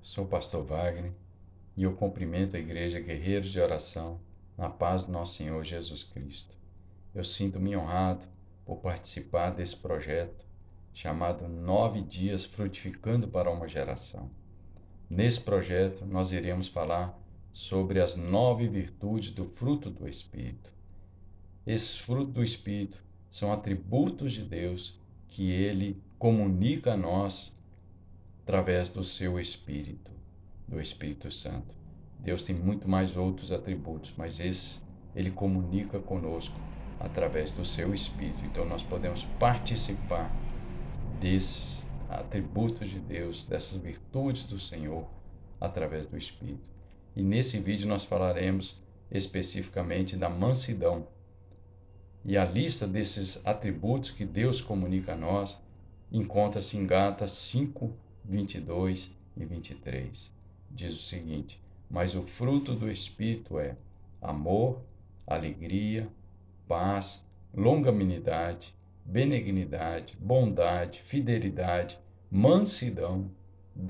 Sou o pastor Wagner e eu cumprimento a Igreja Guerreiros de Oração na paz do nosso Senhor Jesus Cristo. Eu sinto-me honrado por participar desse projeto chamado 9 Dias Frutificando para uma Geração. Nesse projeto, nós iremos falar sobre as 9 virtudes do fruto do Espírito. Esses frutos do Espírito são atributos de Deus que Ele comunica a nós através do seu Espírito, do Espírito Santo. Deus tem muito mais outros atributos, mas esse Ele comunica conosco através do seu Espírito. Então nós podemos participar desses atributos de Deus, dessas virtudes do Senhor, através do Espírito. E nesse vídeo nós falaremos especificamente da mansidão. E a lista desses atributos que Deus comunica a nós encontra-se em Gálatas 5, 22 e 23. Diz o seguinte: mas o fruto do Espírito é amor, alegria, paz, longanimidade, benignidade, bondade, fidelidade, mansidão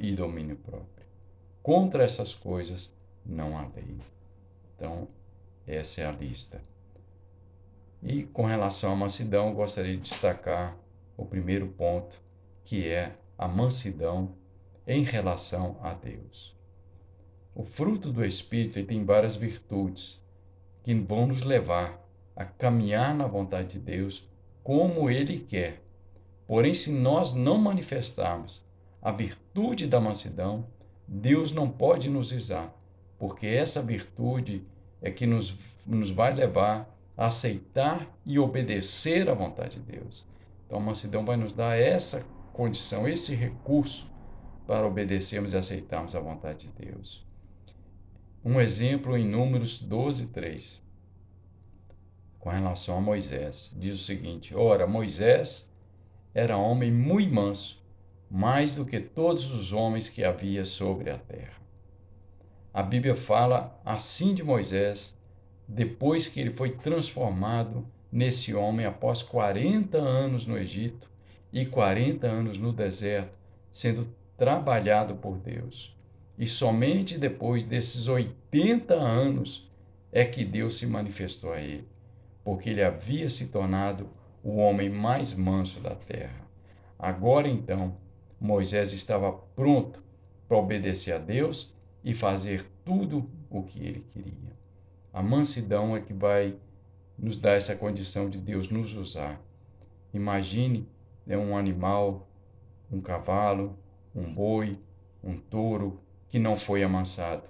e domínio próprio. Contra essas coisas não há lei. Então, essa é a lista. E com relação à mansidão, eu gostaria de destacar o primeiro ponto, que é a mansidão em relação a Deus. O fruto do Espírito tem várias virtudes que vão nos levar a caminhar na vontade de Deus como Ele quer. Porém, se nós não manifestarmos a virtude da mansidão, Deus não pode nos usar, porque essa virtude é que nos vai levar a aceitar e obedecer à vontade de Deus. Então, a mansidão vai nos dar essa condição, esse recurso para obedecermos e aceitarmos a vontade de Deus. Um exemplo em Números 12, 3, com relação a Moisés, diz o seguinte: ora, Moisés era homem muito manso, mais do que todos os homens que havia sobre a terra. A Bíblia fala assim de Moisés, depois que ele foi transformado nesse homem após 40 anos no Egito e 40 anos no deserto, sendo trabalhado por Deus. E somente depois desses 80 anos é que Deus se manifestou a ele, porque ele havia se tornado o homem mais manso da terra. Agora então, Moisés estava pronto para obedecer a Deus e fazer tudo o que ele queria. A mansidão é que vai nos dar essa condição de Deus nos usar. Imagine um animal, um cavalo, um boi, um touro que não foi amansado.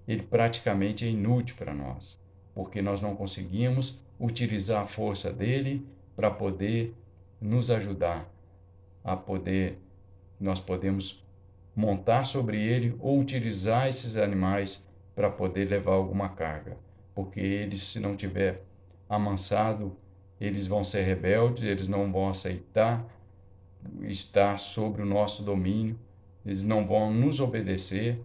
Ele praticamente é inútil para nós, porque nós não conseguimos utilizar a força dele para poder nos ajudar nós podemos montar sobre ele ou utilizar esses animais para poder levar alguma carga, porque eles, se não tiver amansado, eles vão ser rebeldes, eles não vão aceitar estar sobre o nosso domínio, eles não vão nos obedecer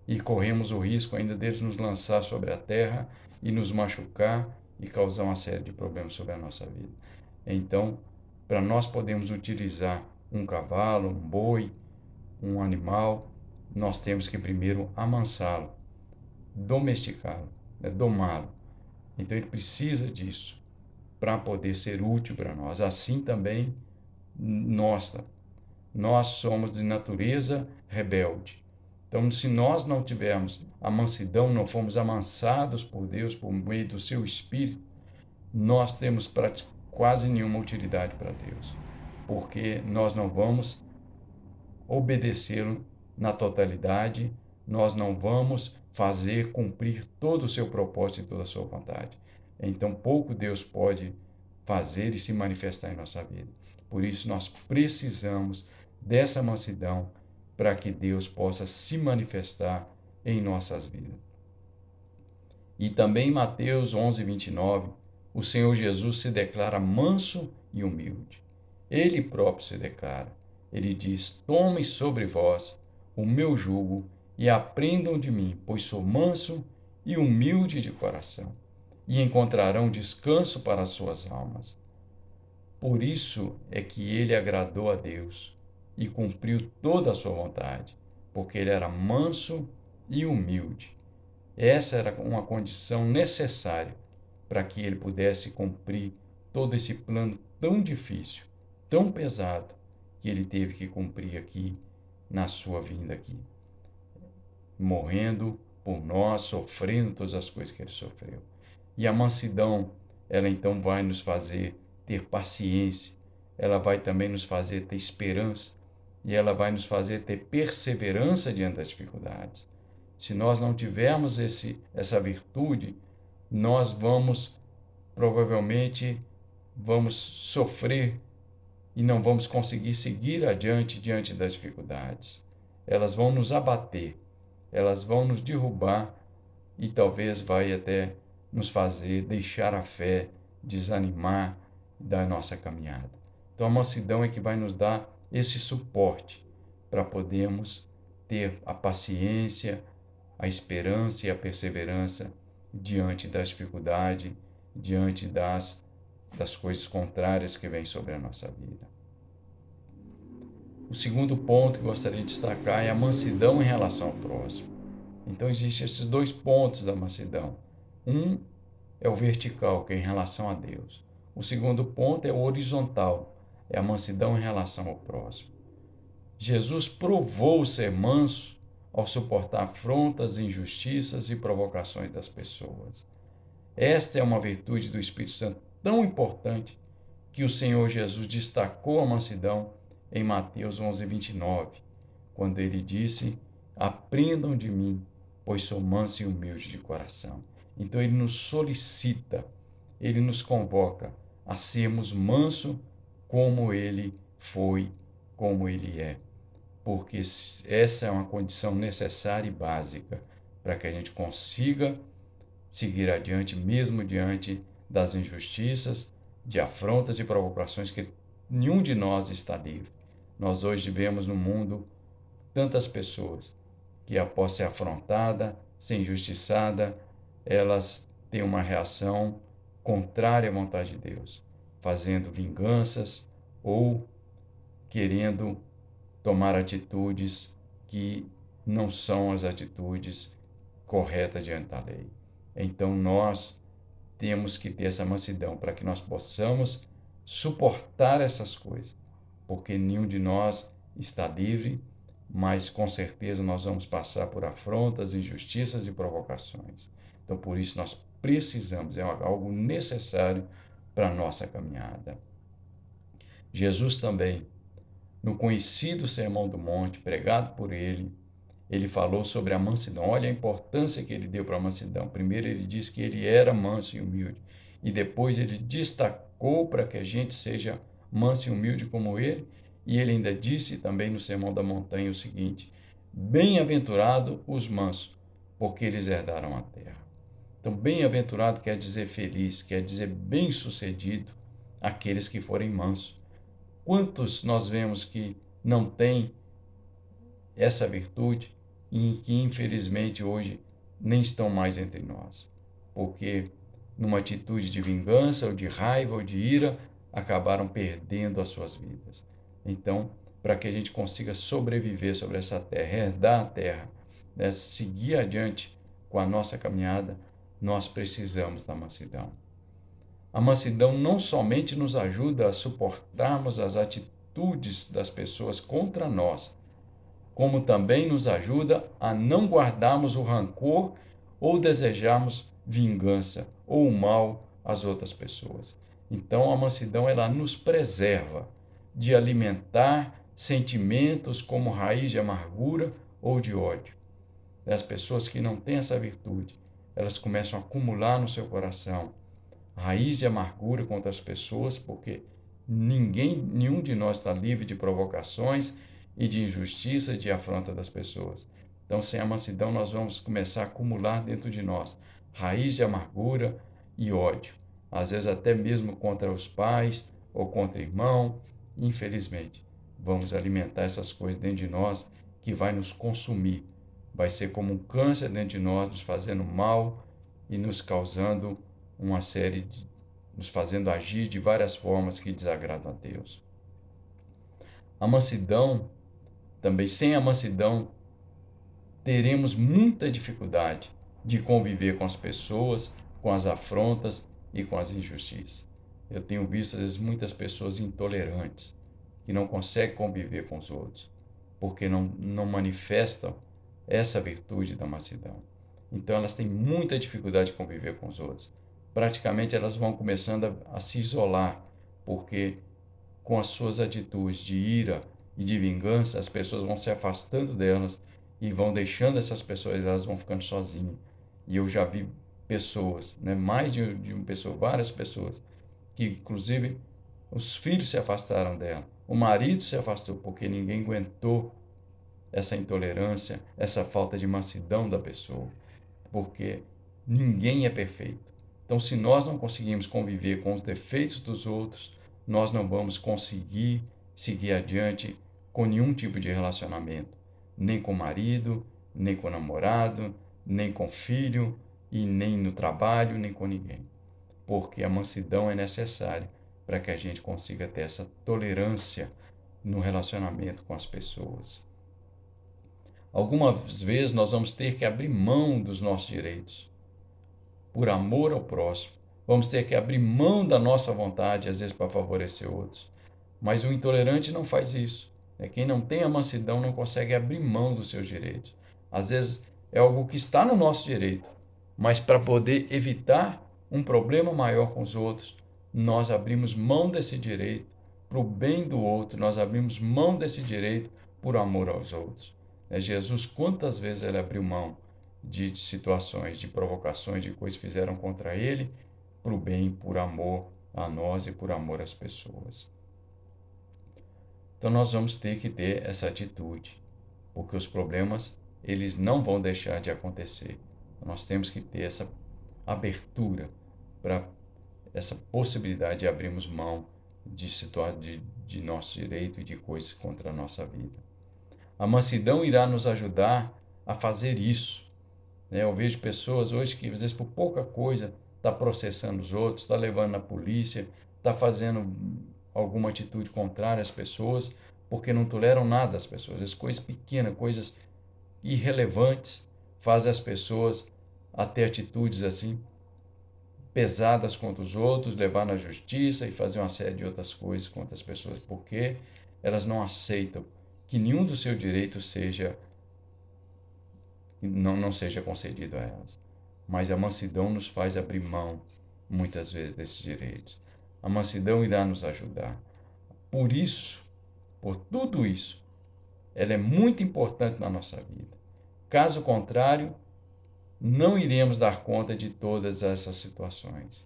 e corremos o risco ainda deles nos lançar sobre a terra e nos machucar e causar uma série de problemas sobre a nossa vida. Então, para nós podermos utilizar um cavalo, um boi, um animal, nós temos que primeiro amansá-lo, domesticá-lo, domá-lo. Então ele precisa disso para poder ser útil para nós. Assim também nós somos de natureza rebelde. Então, se nós não tivermos a mansidão, não fomos amansados por Deus por meio do seu Espírito, nós temos quase nenhuma utilidade para Deus, porque nós não vamos obedecê-lo na totalidade, nós não vamos fazer cumprir todo o seu propósito e toda a sua vontade. Então, pouco Deus pode fazer e se manifestar em nossa vida. Por isso, nós precisamos dessa mansidão para que Deus possa se manifestar em nossas vidas. E também em Mateus 11, 29, o Senhor Jesus se declara manso e humilde. Ele próprio se declara. Ele diz: tomem sobre vós o meu jugo e aprendam de mim, pois sou manso e humilde de coração, e encontrarão descanso para as suas almas. Por isso é que ele agradou a Deus e cumpriu toda a sua vontade, porque ele era manso e humilde. Essa era uma condição necessária para que ele pudesse cumprir todo esse plano tão difícil, tão pesado, que ele teve que cumprir aqui na sua vinda aqui, morrendo por nós, sofrendo todas as coisas que ele sofreu. E a mansidão, ela então vai nos fazer ter paciência, ela vai também nos fazer ter esperança, e ela vai nos fazer ter perseverança diante das dificuldades. Se nós não tivermos essa virtude, nós provavelmente vamos sofrer e não vamos conseguir seguir adiante diante das dificuldades. Elas vão nos abater, elas vão nos derrubar e talvez vai até nos fazer deixar a fé, desanimar da nossa caminhada. Então a mansidão é que vai nos dar esse suporte para podermos ter a paciência, a esperança e a perseverança diante das dificuldades, diante das coisas contrárias que vêm sobre a nossa vida. O segundo ponto que gostaria de destacar é a mansidão em relação ao próximo. Então existem esses dois pontos da mansidão. Um é o vertical, que é em relação a Deus. O segundo ponto é o horizontal, é a mansidão em relação ao próximo. Jesus provou ser manso ao suportar afrontas, injustiças e provocações das pessoas. Esta é uma virtude do Espírito Santo tão importante que o Senhor Jesus destacou a mansidão em Mateus 11:29, quando ele disse: aprendam de mim, pois sou manso e humilde de coração. Então ele nos solicita, ele nos convoca a sermos manso como ele foi, como ele é. Porque essa é uma condição necessária e básica para que a gente consiga seguir adiante, mesmo diante das injustiças, de afrontas e provocações que nenhum de nós está livre. Nós hoje vemos no mundo tantas pessoas que, após ser afrontada, ser injustiçada, elas têm uma reação contrária à vontade de Deus, fazendo vinganças ou querendo tomar atitudes que não são as atitudes corretas diante da lei. Então nós temos que ter essa mansidão para que nós possamos suportar essas coisas, porque nenhum de nós está livre, mas com certeza nós vamos passar por afrontas, injustiças e provocações. Então por isso nós precisamos, é algo necessário para a nossa caminhada. Jesus também, no conhecido Sermão do Monte, pregado por ele falou sobre a mansidão. Olha a importância que ele deu para a mansidão. Primeiro ele disse que ele era manso e humilde. E depois ele destacou para que a gente seja manso e humilde como ele. E ele ainda disse também no Sermão da Montanha o seguinte: bem-aventurado os mansos, porque eles herdarão a terra. Então, bem-aventurado quer dizer feliz, quer dizer bem-sucedido aqueles que forem mansos. Quantos nós vemos que não têm essa virtude e que infelizmente hoje nem estão mais entre nós, porque numa atitude de vingança ou de raiva ou de ira acabaram perdendo as suas vidas. Então, para que a gente consiga sobreviver sobre essa terra, herdar a terra, né, seguir adiante com a nossa caminhada, nós precisamos da mansidão. A mansidão não somente nos ajuda a suportarmos as atitudes das pessoas contra nós, como também nos ajuda a não guardarmos o rancor ou desejarmos vingança ou o mal às outras pessoas. Então a mansidão ela nos preserva de alimentar sentimentos como raiz de amargura ou de ódio. As pessoas que não têm essa virtude, elas começam a acumular no seu coração raiz de amargura contra as pessoas, porque nenhum de nós está livre de provocações e de injustiça, de afronta das pessoas. Então, sem a mansidão, nós vamos começar a acumular dentro de nós raiz de amargura e ódio, às vezes até mesmo contra os pais ou contra o irmão. Infelizmente, vamos alimentar essas coisas dentro de nós que vai nos consumir, vai ser como um câncer dentro de nós, nos fazendo mal e nos causando uma série de, nos fazendo agir de várias formas que desagradam a Deus. A mansidão, também sem a mansidão, teremos muita dificuldade de conviver com as pessoas, com as afrontas e com as injustiças. Eu tenho visto, às vezes, muitas pessoas intolerantes, que não conseguem conviver com os outros, porque não manifestam essa virtude da mansidão. Então, elas têm muita dificuldade de conviver com os outros. Praticamente, elas vão começando a se isolar, porque com as suas atitudes de ira e de vingança, as pessoas vão se afastando delas e vão deixando essas pessoas, elas vão ficando sozinhas. E eu já vi pessoas, né, mais de uma pessoa, várias pessoas, que inclusive os filhos se afastaram dela, o marido se afastou porque ninguém aguentou essa intolerância, essa falta de mansidão da pessoa, porque ninguém é perfeito. Então, se nós não conseguimos conviver com os defeitos dos outros, nós não vamos conseguir seguir adiante com nenhum tipo de relacionamento, nem com o marido, nem com o namorado, nem com o filho, e nem no trabalho, nem com ninguém. Porque a mansidão é necessária para que a gente consiga ter essa tolerância no relacionamento com as pessoas. Algumas vezes nós vamos ter que abrir mão dos nossos direitos por amor ao próximo. Vamos ter que abrir mão da nossa vontade, às vezes, para favorecer outros. Mas o intolerante não faz isso. Quem não tem a mansidão não consegue abrir mão dos seus direitos. Às vezes é algo que está no nosso direito, mas para poder evitar um problema maior com os outros, nós abrimos mão desse direito para o bem do outro, nós abrimos mão desse direito por amor aos outros. Jesus, quantas vezes ele abriu mão de situações, de provocações, de coisas que fizeram contra ele, por bem, por amor a nós e por amor às pessoas. Então nós vamos ter que ter essa atitude, porque os problemas, eles não vão deixar de acontecer. Nós temos que ter essa abertura para essa possibilidade de abrirmos mão de nosso direito e de coisas contra a nossa vida. A mansidão irá nos ajudar a fazer isso. Eu vejo pessoas hoje que, às vezes, por pouca coisa, está processando os outros, está levando na polícia, está fazendo alguma atitude contrária às pessoas, porque não toleram nada às pessoas. As coisas pequenas, coisas irrelevantes, fazem as pessoas a ter atitudes assim, pesadas contra os outros, levar na justiça e fazer uma série de outras coisas contra as pessoas, porque elas não aceitam que nenhum dos seus direitos não seja concedido a elas. Mas a mansidão nos faz abrir mão, muitas vezes, desses direitos. A mansidão irá nos ajudar. Por isso, por tudo isso, ela é muito importante na nossa vida. Caso contrário, não iremos dar conta de todas essas situações.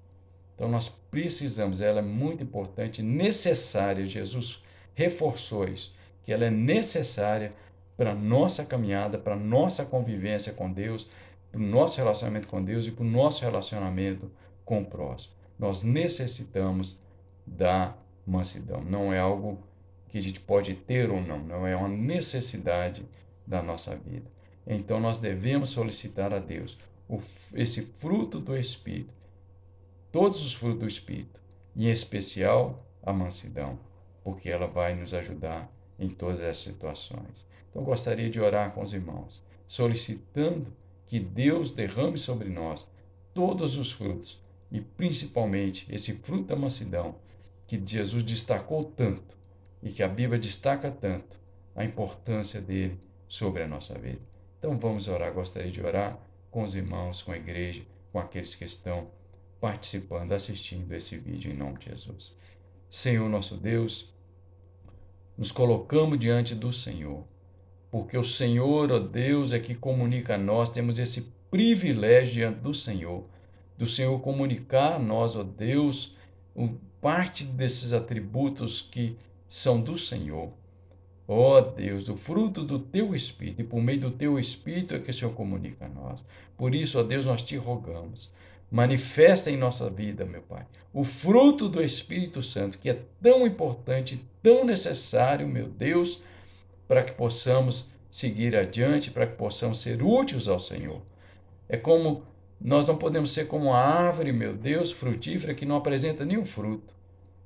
Então, nós precisamos, ela é muito importante, necessária. Jesus reforçou isso, que ela é necessária para a nossa caminhada, para a nossa convivência com Deus, para o nosso relacionamento com Deus e para o nosso relacionamento com o próximo. Nós necessitamos da mansidão. Não é algo que a gente pode ter ou não, não é uma necessidade da nossa vida. Então nós devemos solicitar a Deus esse fruto do Espírito, todos os frutos do Espírito, e em especial a mansidão, porque ela vai nos ajudar em todas essas situações. Então eu gostaria de orar com os irmãos, solicitando que Deus derrame sobre nós todos os frutos, e principalmente esse fruto da mansidão, que Jesus destacou tanto, e que a Bíblia destaca tanto, a importância dele sobre a nossa vida. Então vamos orar, gostaria de orar com os irmãos, com a igreja, com aqueles que estão participando, assistindo esse vídeo em nome de Jesus. Senhor nosso Deus, nos colocamos diante do Senhor, porque o Senhor, ó Deus, é que comunica a nós, temos esse privilégio diante do Senhor comunicar a nós, ó Deus, parte desses atributos que são do Senhor. Ó Deus, do fruto do Teu Espírito, e por meio do Teu Espírito é que o Senhor comunica a nós. Por isso, ó Deus, nós te rogamos, manifesta em nossa vida, meu Pai, o fruto do Espírito Santo, que é tão importante, tão necessário, meu Deus, para que possamos seguir adiante, para que possamos ser úteis ao Senhor. É como nós não podemos ser como uma árvore, meu Deus, frutífera, que não apresenta nenhum fruto.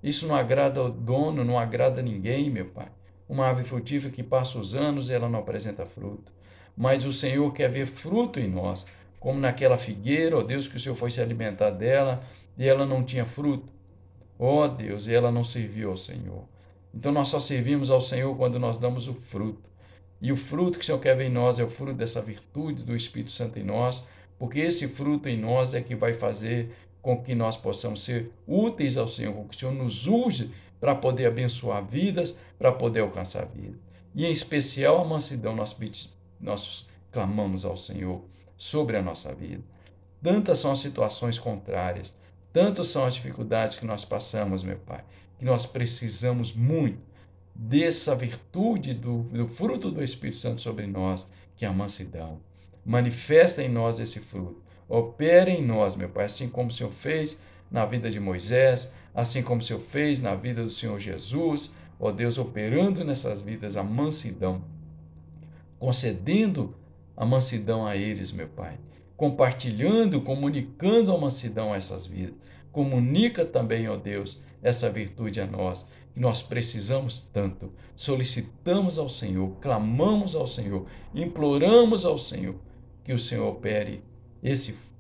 Isso não agrada ao dono, não agrada a ninguém, meu Pai. Uma árvore frutífera que passa os anos e ela não apresenta fruto. mas o Senhor quer ver fruto em nós, como naquela figueira, ó Deus, que o Senhor foi se alimentar dela e ela não tinha fruto. Ó Deus, e ela não serviu ao Senhor. Então nós só servimos ao Senhor quando nós damos o fruto. E o fruto que o Senhor quer ver em nós é o fruto dessa virtude do Espírito Santo em nós, porque esse fruto em nós é que vai fazer com que nós possamos ser úteis ao Senhor, com que o Senhor nos use para poder abençoar vidas, para poder alcançar vidas. E em especial a mansidão nós clamamos ao Senhor sobre a nossa vida. Tantas são as situações contrárias, tantas são as dificuldades que nós passamos, meu Pai, que nós precisamos muito dessa virtude do fruto do Espírito Santo sobre nós, que é a mansidão. Manifesta em nós esse fruto. Opera em nós, meu Pai, assim como o Senhor fez na vida de Moisés, assim como o Senhor fez na vida do Senhor Jesus, ó Deus, operando nessas vidas a mansidão, concedendo a mansidão a eles, meu Pai, compartilhando, comunicando a mansidão a essas vidas. Comunica também, ó Deus, essa virtude a nós, que nós precisamos tanto. Solicitamos ao Senhor, clamamos ao Senhor, imploramos ao Senhor que o Senhor opere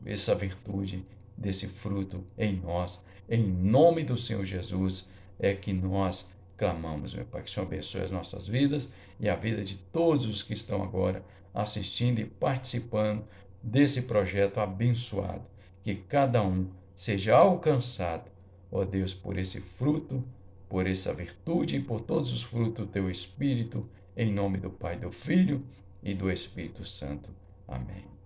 essa virtude desse fruto em nós. Em nome do Senhor Jesus é que nós clamamos, meu Pai, que o Senhor abençoe as nossas vidas e a vida de todos os que estão agora assistindo e participando desse projeto abençoado. Que cada um seja alcançado, ó Deus, por esse fruto, por essa virtude e por todos os frutos do teu Espírito, em nome do Pai, do Filho e do Espírito Santo. Amém.